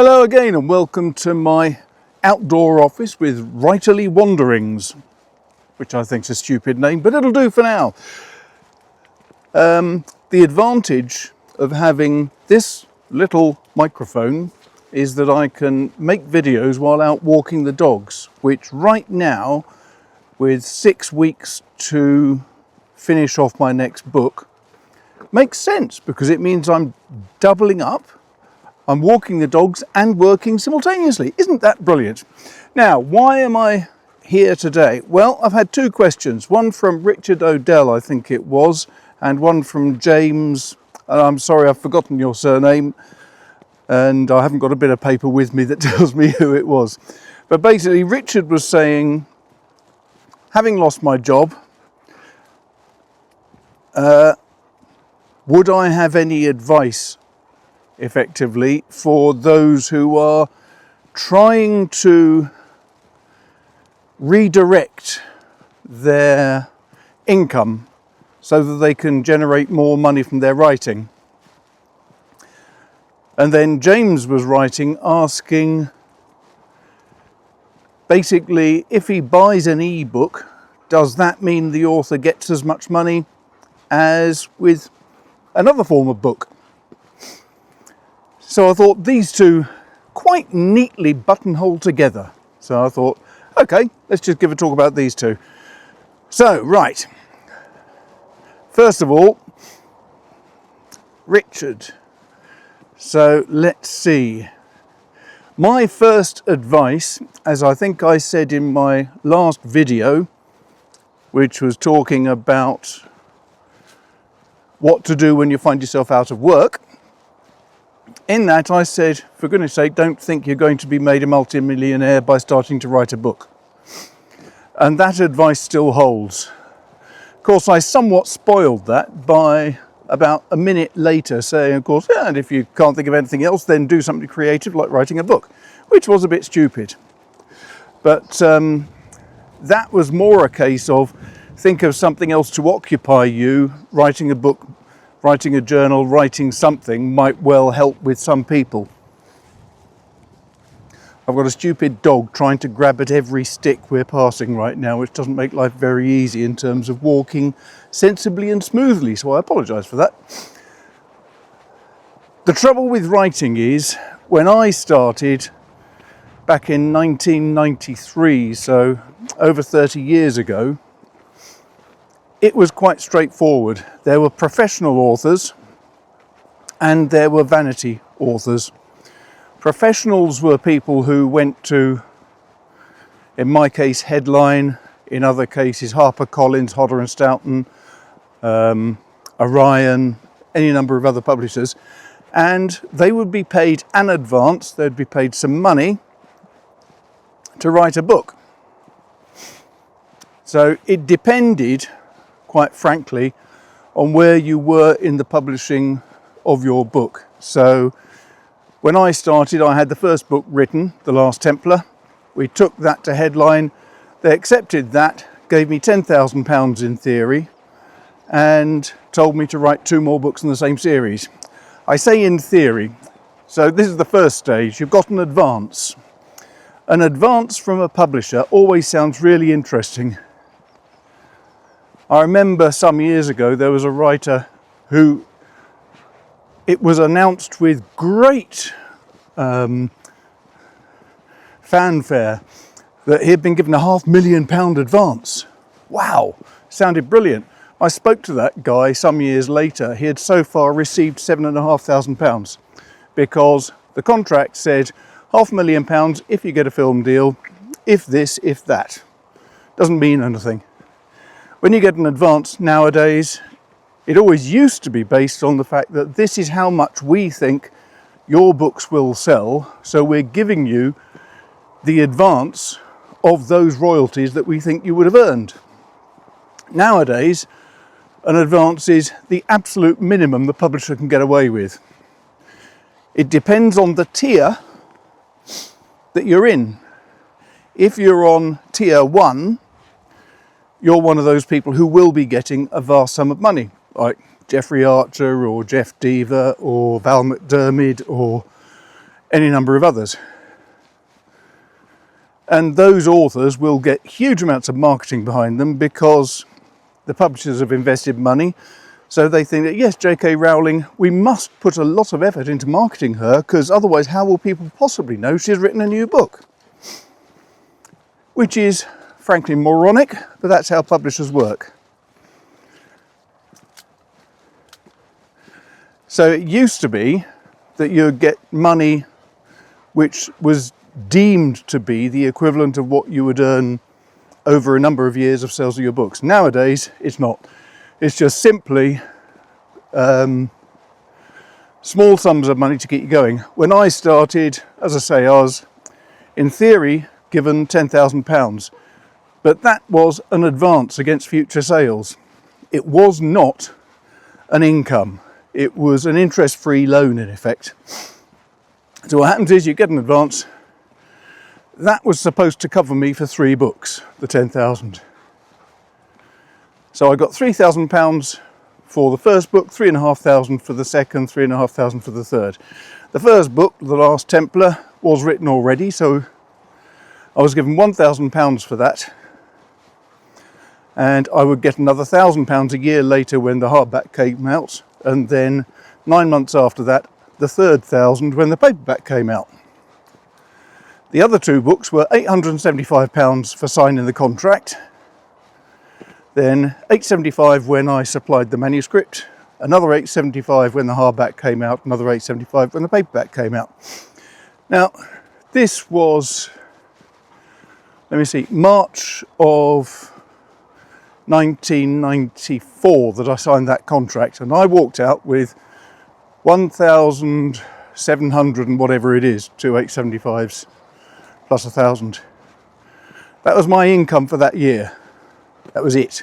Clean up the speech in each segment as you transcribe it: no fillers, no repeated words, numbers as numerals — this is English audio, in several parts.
Hello again and welcome to my outdoor office with Writerly Wanderings, which I think is a stupid name, but it'll do for now. The advantage of having this little microphone is that I can make videos while out walking the dogs, which right now, with 6 weeks to finish off my next book, makes sense because it means I'm doubling up. I'm walking the dogs and working simultaneously. Isn't that brilliant? Now, why am I here today? Well, I've had two questions. One from Richard Odell, I think it was, and one from James. And I'm sorry, I've forgotten your surname, and I haven't got a bit of paper with me that tells me who it was. But basically, Richard was saying, having lost my job, would I have any advice effectively for those who are trying to redirect their income so that they can generate more money from their writing. And then James was writing, asking basically, if he buys an ebook, does that mean the author gets as much money as with another form of book? So I thought these two quite neatly buttonholed together. So I thought, okay, let's just give a talk about these two. So, right. First of all, Richard. So let's see. My first advice, as I think I said in my last video, which was talking about what to do when you find yourself out of work, in that I said, for goodness sake, don't think you're going to be made a multimillionaire by starting to write a book. And that advice still holds. Of course, I somewhat spoiled that by about a minute later saying, of course, yeah, and if you can't think of anything else, then do something creative like writing a book, which was a bit stupid. But that was more a case of think of something else to occupy you. Writing a book, writing a journal, writing something might well help with some people. I've got a stupid dog trying to grab at every stick we're passing right now, which doesn't make life very easy in terms of walking sensibly and smoothly, so I apologise for that. The trouble with writing is, when I started back in 1993, so over 30 years ago, it was quite straightforward. There were professional authors and there were vanity authors. Professionals were people who went to, in my case, Headline, in other cases, HarperCollins, Hodder and Stoughton, Orion, any number of other publishers, and they would be paid an advance, they'd be paid some money to write a book. So it depended, quite frankly, on where you were in the publishing of your book. So when I started, I had the first book written, The Last Templar. We took that to Headline. They accepted that, gave me £10,000 in theory, and told me to write 2 more books in the same series. I say in theory, so this is the first stage. You've got an advance. An advance from a publisher always sounds really interesting. I remember some years ago there was a writer who, it was announced with great fanfare that he had been given a £500,000 advance. Wow, sounded brilliant. I spoke to that guy some years later. He had so far received £7,500 because the contract said £500,000 if you get a film deal, if this, if that. Doesn't mean anything. When you get an advance nowadays, it always used to be based on the fact that this is how much we think your books will sell, so we're giving you the advance of those royalties that we think you would have earned. Nowadays, an advance is the absolute minimum the publisher can get away with. It depends on the tier that you're in. If you're on tier 1, you're one of those people who will be getting a vast sum of money, like Jeffrey Archer or Jeff Deaver or Val McDermid or any number of others. And those authors will get huge amounts of marketing behind them because the publishers have invested money. So they think that, yes, J.K. Rowling, we must put a lot of effort into marketing her, because otherwise how will people possibly know she's written a new book? Which is, frankly, moronic, but that's how publishers work. So it used to be that you'd get money which was deemed to be the equivalent of what you would earn over a number of years of sales of your books. Nowadays, it's not. It's just simply small sums of money to keep you going. When I started, as I say, I was, in theory, given £10,000, but that was an advance against future sales. It was not an income. It was an interest-free loan, in effect. So what happens is you get an advance. That was supposed to cover me for 3 books, the 10,000. So I got £3,000 for the first book, 3,500 for the second, 3,500 for the third. The first book, The Last Templar, was written already, so I was given £1,000 for that. And I would get another £1,000 a year later when the hardback came out, and then 9 months after that, the third 1,000 when the paperback came out. The other 2 books were £875 for signing the contract, then £875 when I supplied the manuscript, another £875 when the hardback came out, another £875 when the paperback came out. Now, this was, let me see, March of 1994 that I signed that contract, and I walked out with 1,700 and whatever it is, 2 875s plus 1,000. That was my income for that year. That was it.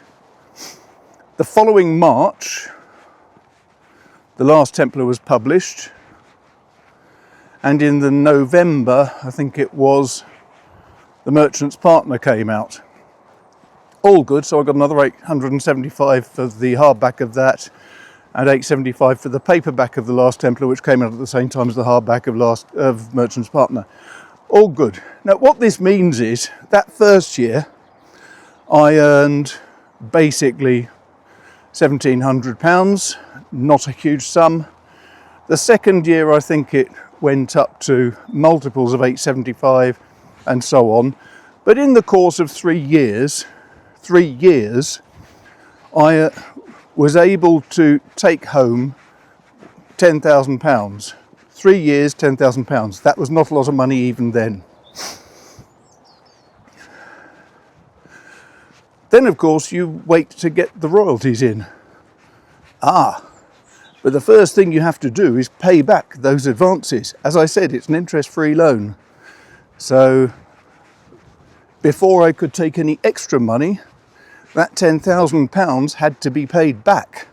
The following March, The Last Templar was published, and in the November, I think it was, The Merchant's Partner came out. All good, so I got another 875 for the hardback of that, and 875 for the paperback of The Last Templar, which came out at the same time as the hardback of Merchant's Partner. All good. Now, what this means is that first year, I earned basically £1,700, not a huge sum. The second year, I think it went up to multiples of 875 and so on. But in the course of 3 years, I was able to take home £10,000. 3 years, £10,000. That was not a lot of money even then. Then, of course, you wait to get the royalties in. But the first thing you have to do is pay back those advances. As I said, it's an interest-free loan. So before I could take any extra money, that £10,000 had to be paid back.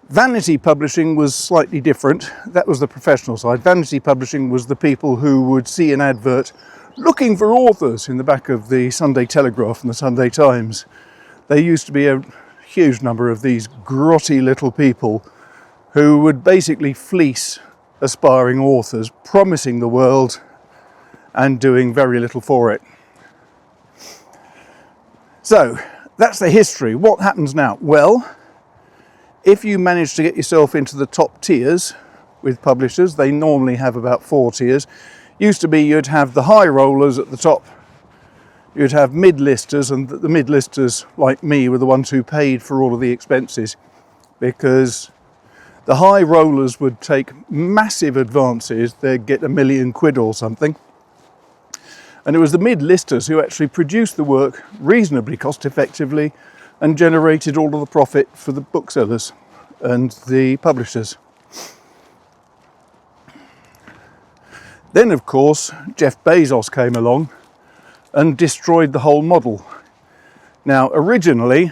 Vanity publishing was slightly different. That was the professional side. Vanity publishing was the people who would see an advert looking for authors in the back of the Sunday Telegraph and the Sunday Times. There used to be a huge number of these grotty little people who would basically fleece aspiring authors, promising the world and doing very little for it. So that's the history. What happens now? Well, if you manage to get yourself into the top tiers with publishers, they normally have about 4 tiers. Used to be you'd have the high rollers at the top, you'd have mid-listers, and the mid-listers, like me, were the ones who paid for all of the expenses, because the high rollers would take massive advances. They'd get £1 million or something. And it was the mid-listers who actually produced the work reasonably cost-effectively and generated all of the profit for the booksellers and the publishers. Then, of course, Jeff Bezos came along and destroyed the whole model. Now, originally,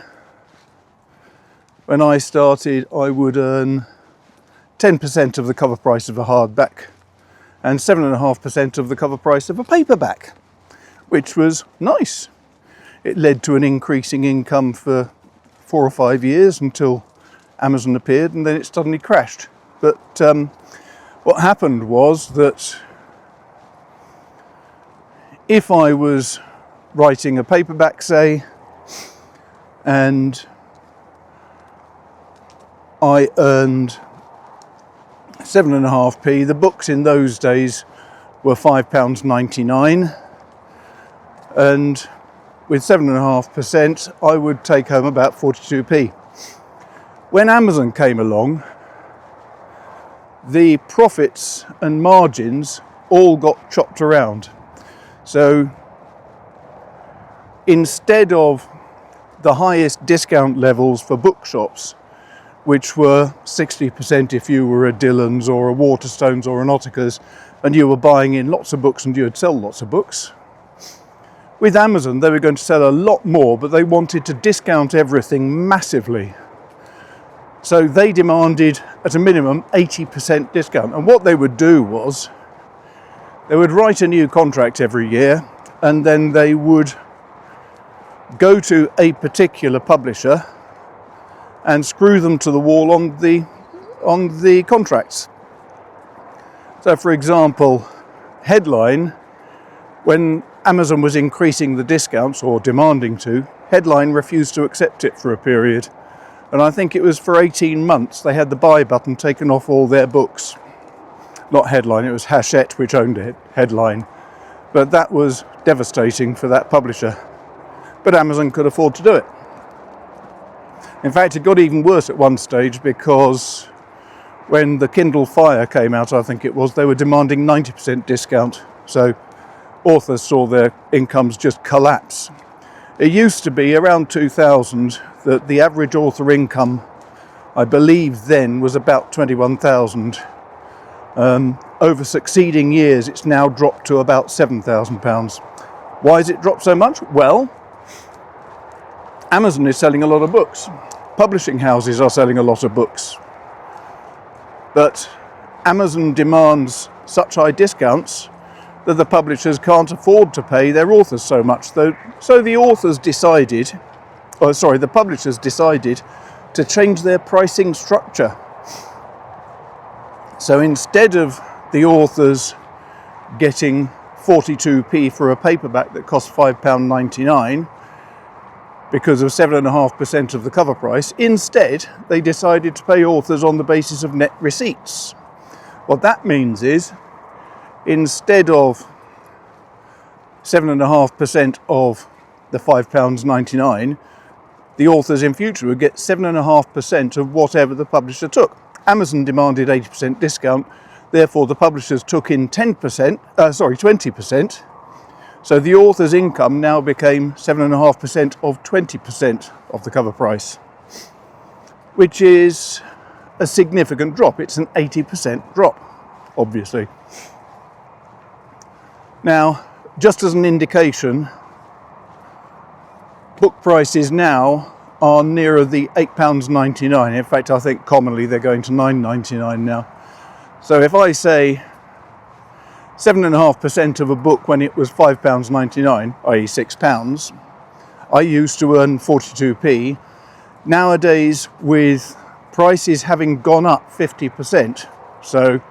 when I started, I would earn 10% of the cover price of a hardback and 7.5% of the cover price of a paperback, which was nice. It led to an increasing income for 4 or 5 years until Amazon appeared, and then it suddenly crashed. But What happened was that if I was writing a paperback, say, and I earned 7.5p, the books in those days were £5.99, and with 7.5% I would take home about 42p. When Amazon came along, the profits and margins all got chopped around. So instead of the highest discount levels for bookshops, which were 60% if you were a Dillon's or a Waterstones or an Ottakar's and you were buying in lots of books and you would sell lots of books, with Amazon they were going to sell a lot more, but they wanted to discount everything massively. So they demanded at a minimum 80% discount. And what they would do was they would write a new contract every year, and then they would go to a particular publisher and screw them to the wall on the contracts. So for example, Headline, when Amazon was increasing the discounts or demanding to, Headline refused to accept it for a period. And I think it was for 18 months they had the buy button taken off all their books. Not Headline, it was Hachette which owned it, Headline. But that was devastating for that publisher. But Amazon could afford to do it. In fact, it got even worse at one stage, because when the Kindle Fire came out, I think it was, they were demanding 90% discount. So authors saw their incomes just collapse. It used to be around 2000 that the average author income, I believe then, was about 21,000. Over succeeding years, it's now dropped to about £7,000. Why has it dropped so much? Well, Amazon is selling a lot of books. Publishing houses are selling a lot of books. But Amazon demands such high discounts that the publishers can't afford to pay their authors so much. So the publishers decided to change their pricing structure. So instead of the authors getting 42p for a paperback that costs £5.99 because of 7.5% of the cover price, instead they decided to pay authors on the basis of net receipts. What that means is, instead of 7.5% of the £5.99, the authors in future would get 7.5% of whatever the publisher took. Amazon demanded 80% discount, therefore the publishers took in 20%. So the author's income now became 7.5% of 20% of the cover price, which is a significant drop. It's an 80% drop, obviously. Now, just as an indication, book prices now are nearer the £8.99. In fact, I think commonly they're going to £9.99 now. So if I say 7.5% of a book when it was £5.99, i.e. £6, I used to earn 42p. Nowadays, with prices having gone up 50%, so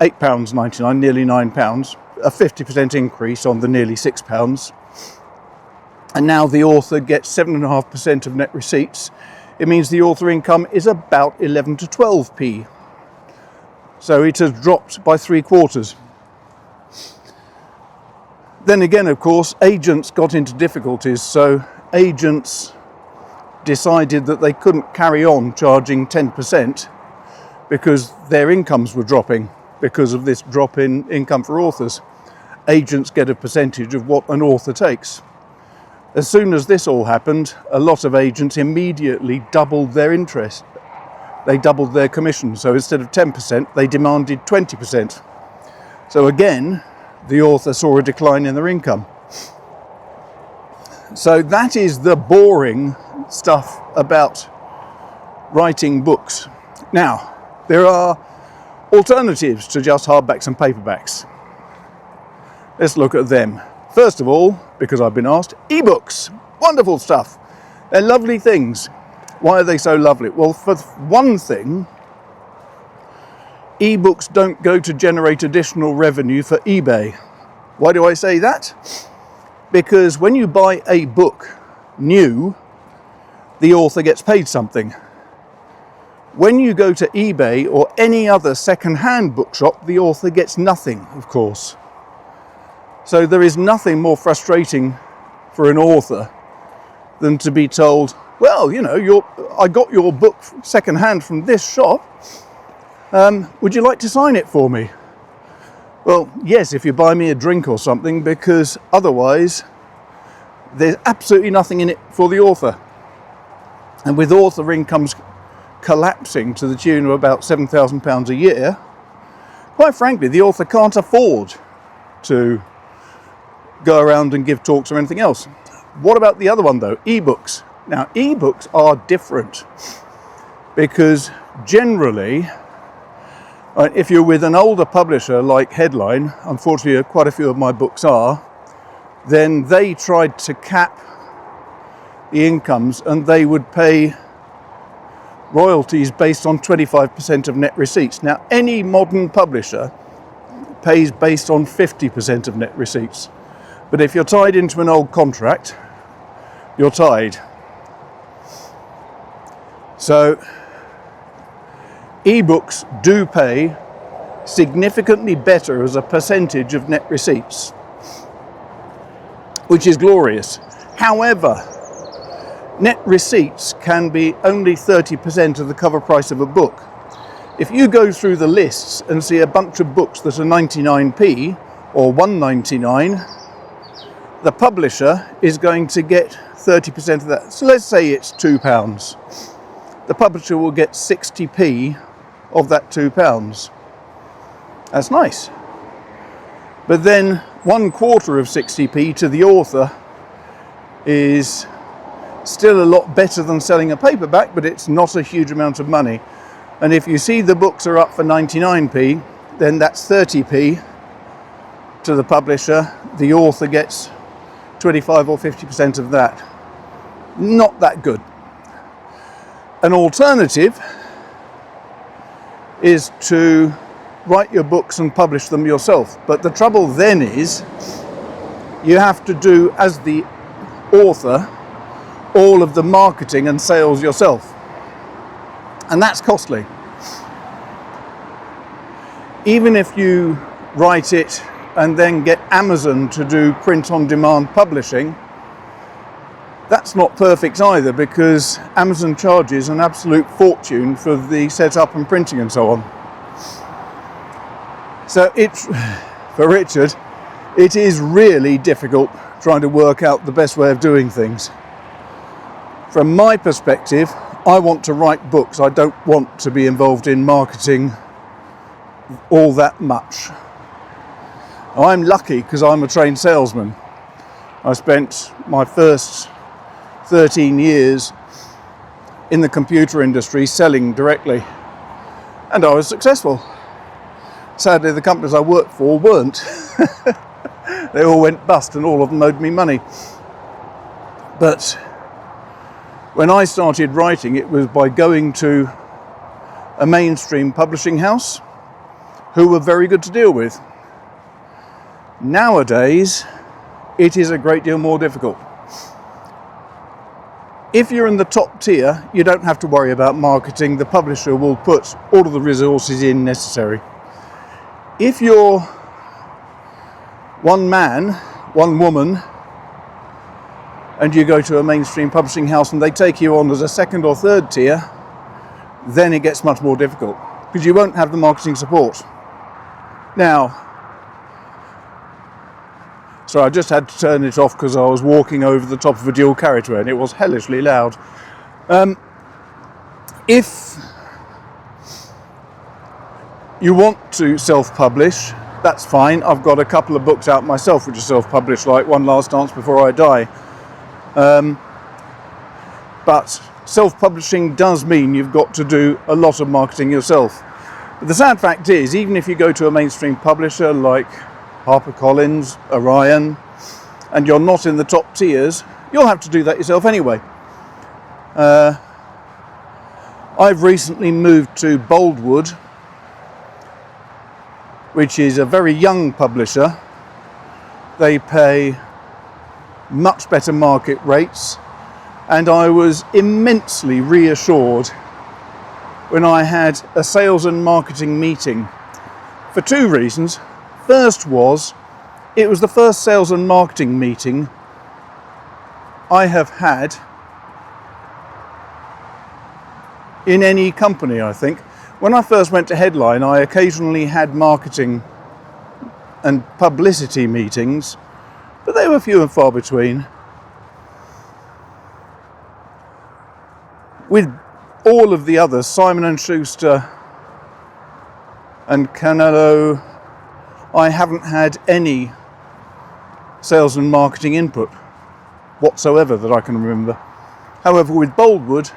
£8.99, nearly £9, a 50% increase on the nearly £6, and now the author gets 7.5% of net receipts, it means the author income is about 11 to 12p. So it has dropped by 3/4. Then again, of course, agents got into difficulties. So agents decided that they couldn't carry on charging 10% because their incomes were dropping because of this drop in income for authors. Agents get a percentage of what an author takes. As soon as this all happened, a lot of agents immediately doubled their interest. They doubled their commission. So instead of 10%, they demanded 20%. So again, the author saw a decline in their income. So that is the boring stuff about writing books. Now, there are alternatives to just hardbacks and paperbacks. Let's look at them. First of all, because I've been asked, ebooks. Wonderful stuff. They're lovely things. Why are they so lovely? Well, for one thing, Ebooks don't go to generate additional revenue for eBay. Why do I say that? Because when you buy a book new, the author gets paid something. When you go to eBay or any other second-hand bookshop, the author gets nothing, of course. So there is nothing more frustrating for an author than to be told, well, you know, I got your book second-hand from this shop. Would you like to sign it for me? Well, yes, if you buy me a drink or something, because otherwise there's absolutely nothing in it for the author. And with author incomes collapsing to the tune of about £7,000 a year, quite frankly, the author can't afford to go around and give talks or anything else. What about the other one though? Ebooks. Now, ebooks are different because generally, if you're with an older publisher like Headline, unfortunately quite a few of my books are, then they tried to cap the incomes and they would pay royalties based on 25% of net receipts. Now, any modern publisher pays based on 50% of net receipts. But if you're tied into an old contract, you're tied. So, ebooks do pay significantly better as a percentage of net receipts, which is glorious. However, net receipts can be only 30% of the cover price of a book. If you go through the lists and see a bunch of books that are 99p or 1.99, the publisher is going to get 30% of that. So let's say it's £2. The publisher will get 60p of that £2. That's nice. But then 1/4 of 60p to the author is still a lot better than selling a paperback, but it's not a huge amount of money. And if you see the books are up for 99p, then that's 30p to the publisher. The author gets 25 or 50% of that. Not that good. An alternative is to write your books and publish them yourself. But the trouble then is you have to do, as the author, all of the marketing and sales yourself. And that's costly. Even if you write it and then get Amazon to do print-on-demand publishing, that's not perfect either, because Amazon charges an absolute fortune for the setup and printing and so on. So for Richard, it is really difficult trying to work out the best way of doing things. From my perspective, I want to write books. I don't want to be involved in marketing all that much. I'm lucky because I'm a trained salesman. I spent my first 13 years in the computer industry selling directly, and I was successful. Sadly, the companies I worked for weren't. They all went bust and all of them owed me money. But when I started writing, it was by going to a mainstream publishing house who were very good to deal with. Nowadays, it is a great deal more difficult. If you're in the top tier, you don't have to worry about marketing. The publisher will put all of the resources in necessary. If you're one man, one woman, and you go to a mainstream publishing house and they take you on as a second or third tier, then it gets much more difficult because you won't have the marketing support. Now, so I just had to turn it off because I was walking over the top of a dual carriageway and it was hellishly loud. If you want to self-publish, that's fine. I've got a couple of books out myself which are self-published, like One Last Dance Before I Die. But self-publishing does mean you've got to do a lot of marketing yourself. But the sad fact is, even if you go to a mainstream publisher like HarperCollins, Orion, and you're not in the top tiers, you'll have to do that yourself anyway. I've recently moved to Boldwood, which is a very young publisher. They pay much better market rates, and I was immensely reassured when I had a sales and marketing meeting for two reasons. First was, it was the first sales and marketing meeting I have had in any company, I think. When I first went to Headline, I occasionally had marketing and publicity meetings, but they were few and far between. With all of the others, Simon & Schuster and Canelo, I haven't had any sales and marketing input whatsoever that I can remember. However, with Boldwood,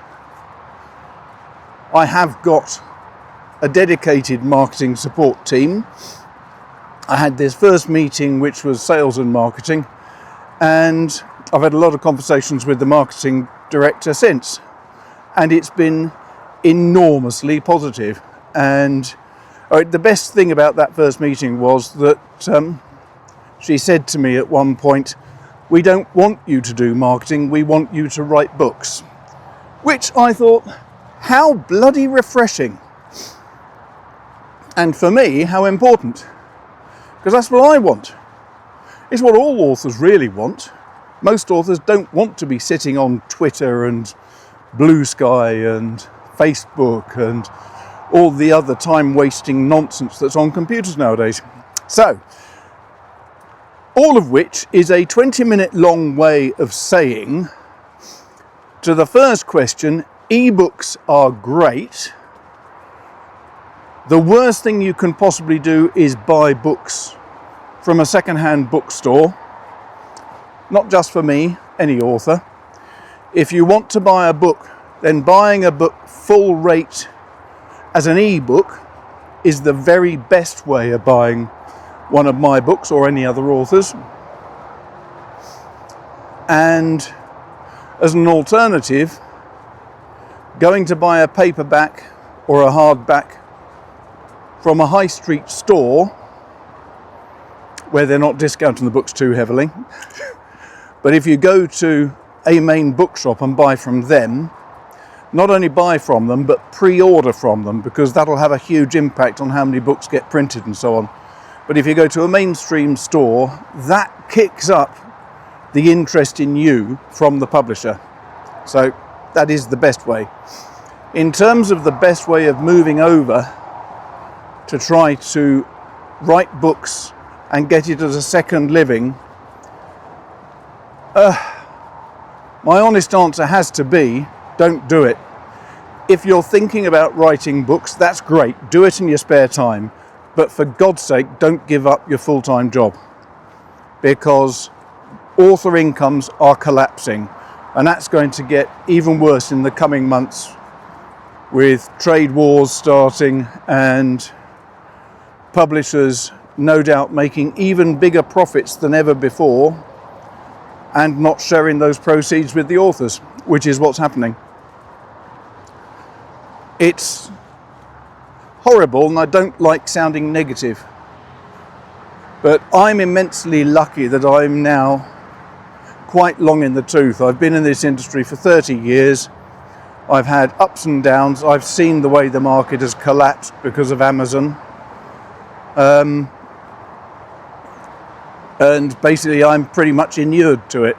I have got a dedicated marketing support team. I had this first meeting, which was sales and marketing, and I've had a lot of conversations with the marketing director since, and it's been enormously positive. And the best thing about that first meeting was that she said to me at one point, "We don't want you to do marketing, we want you to write books." Which I thought, how bloody refreshing. And for me, how important. Because that's what I want. It's what all authors really want. Most authors don't want to be sitting on Twitter and Blue Sky and Facebook and all the other time-wasting nonsense that's on computers nowadays. So, all of which is a 20-minute long way of saying, to the first question, ebooks are great. The worst thing you can possibly do is buy books from a second-hand bookstore. Not just for me, any author. If you want to buy a book, then buying a book full rate as an ebook is the very best way of buying one of my books or any other authors. And as an alternative, going to buy a paperback or a hardback from a high street store where they're not discounting the books too heavily. But if you go to a main bookshop and buy from them, not only buy from them, but pre-order from them, because that'll have a huge impact on how many books get printed and so on. But if you go to a mainstream store, that kicks up the interest in you from the publisher. So that is the best way. In terms of the best way of moving over to try to write books and get it as a second living, my honest answer has to be, don't do it. If you're thinking about writing books, that's great. Do it in your spare time. But for God's sake, don't give up your full-time job, because author incomes are collapsing, and that's going to get even worse in the coming months with trade wars starting and publishers no doubt making even bigger profits than ever before and not sharing those proceeds with the authors, which is what's happening. It's horrible, and I don't like sounding negative, but I'm immensely lucky that I'm now quite long in the tooth. I've been in this industry for 30 years. I've had ups and downs. I've seen the way the market has collapsed because of Amazon. And basically I'm pretty much inured to it.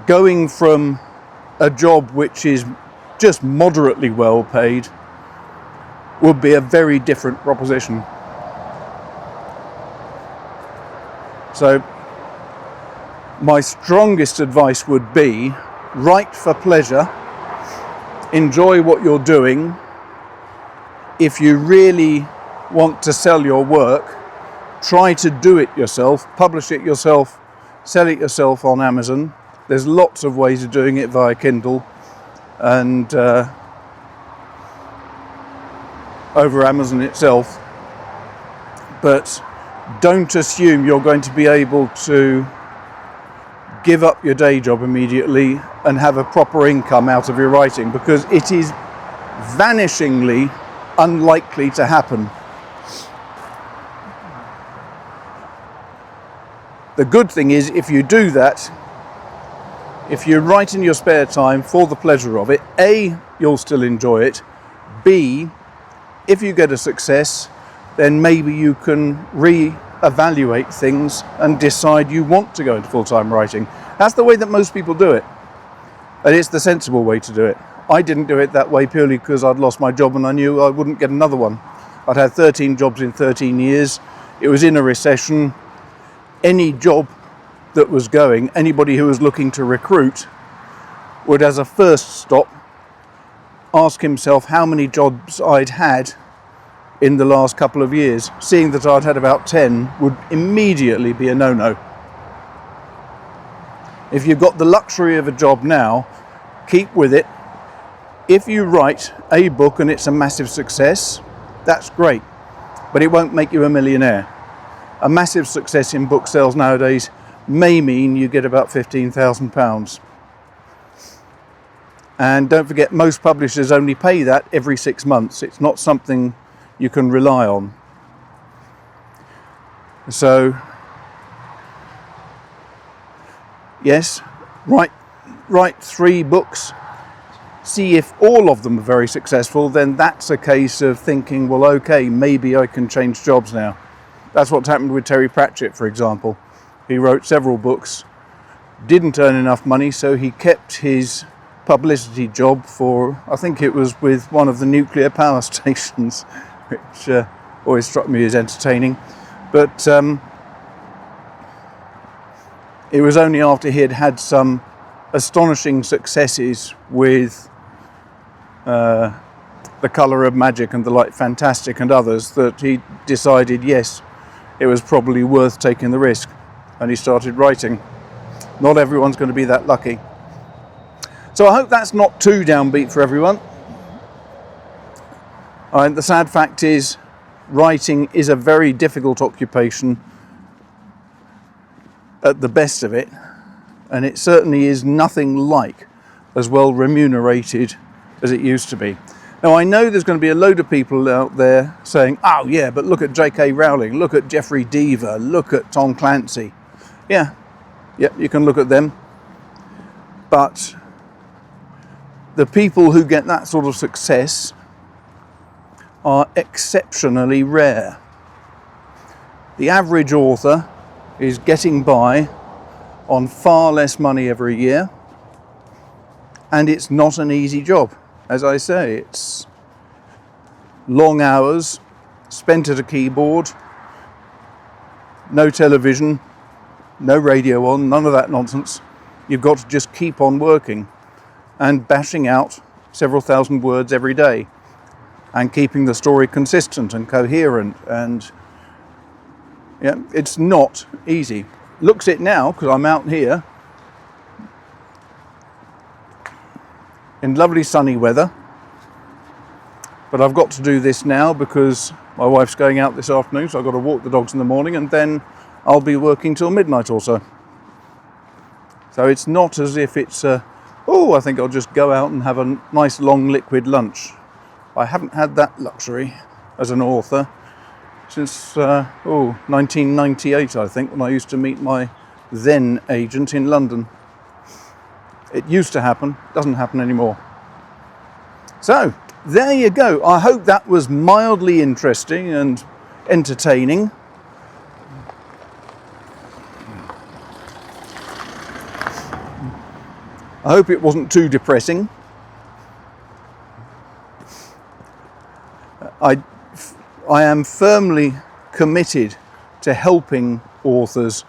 Going from a job which is just moderately well paid would be a very different proposition. So my strongest advice would be, write for pleasure, enjoy what you're doing. If you really want to sell your work, try to do it yourself, publish it yourself, sell it yourself on Amazon. There's lots of ways of doing it via Kindle and over Amazon itself. But don't assume you're going to be able to give up your day job immediately and have a proper income out of your writing, because it is vanishingly unlikely to happen. The good thing is, if you do that, if you write in your spare time for the pleasure of it, A, you'll still enjoy it. B, if you get a success, then maybe you can re-evaluate things and decide you want to go into full-time writing. That's the way that most people do it. And it's the sensible way to do it. I didn't do it that way purely because I'd lost my job and I knew I wouldn't get another one. I'd had 13 jobs in 13 years. It was in a recession. Any job that was going, anybody who was looking to recruit would, as a first stop, ask himself how many jobs I'd had in the last couple of years. Seeing that I'd had about 10 would immediately be a no-no. If you've got the luxury of a job now, keep with it. If you write a book and it's a massive success, that's great, but it won't make you a millionaire. A massive success in book sales nowadays may mean you get about £15,000. And don't forget, most publishers only pay that every 6 months. It's not something you can rely on. So, yes, write 3 books. See if all of them are very successful, then that's a case of thinking, well, okay, maybe I can change jobs now. That's what's happened with Terry Pratchett, for example. He wrote several books, didn't earn enough money, so he kept his publicity job for, I think it was with one of the nuclear power stations, which always struck me as entertaining. But it was only after he had had some astonishing successes with The Colour of Magic and The Light Fantastic and others that he decided, yes, it was probably worth taking the risk. And he started writing. Not everyone's going to be that lucky. So I hope that's not too downbeat for everyone. And the sad fact is, writing is a very difficult occupation at the best of it. And it certainly is nothing like as well remunerated as it used to be. Now, I know there's going to be a load of people out there saying, oh yeah, but look at J.K. Rowling, look at Jeffrey Deaver, look at Tom Clancy. Yeah, you can look at them. But the people who get that sort of success are exceptionally rare. The average author is getting by on far less money every year, and it's not an easy job. As I say, it's long hours spent at a keyboard, no television, no radio on, none of that nonsense. You've got to just keep on working and bashing out several thousand words every day and keeping the story consistent and coherent. And yeah, it's not easy. Looks it now, because I'm out here in lovely sunny weather, but I've got to do this now because my wife's going out this afternoon, so I've got to walk the dogs in the morning, and then I'll be working till midnight or so. So it's not as if it's I think I'll just go out and have a nice long liquid lunch. I haven't had that luxury as an author since 1998, I think, when I used to meet my then agent in London. It used to happen, doesn't happen anymore. So, there you go. I hope that was mildly interesting and entertaining. I hope it wasn't too depressing. I am firmly committed to helping authors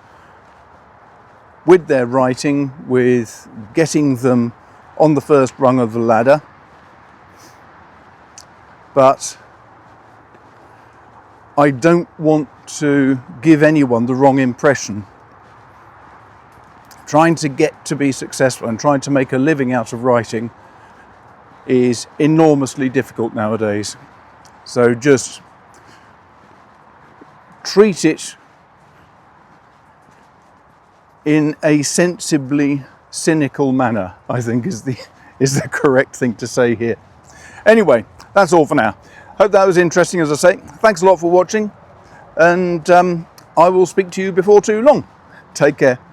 with their writing, with getting them on the first rung of the ladder. But I don't want to give anyone the wrong impression. Trying to get to be successful and trying to make a living out of writing is enormously difficult nowadays. So just treat it in a sensibly cynical manner, I think is the correct thing to say here. Anyway, that's all for now. Hope that was interesting, as I say. Thanks a lot for watching, and I will speak to you before too long. Take care.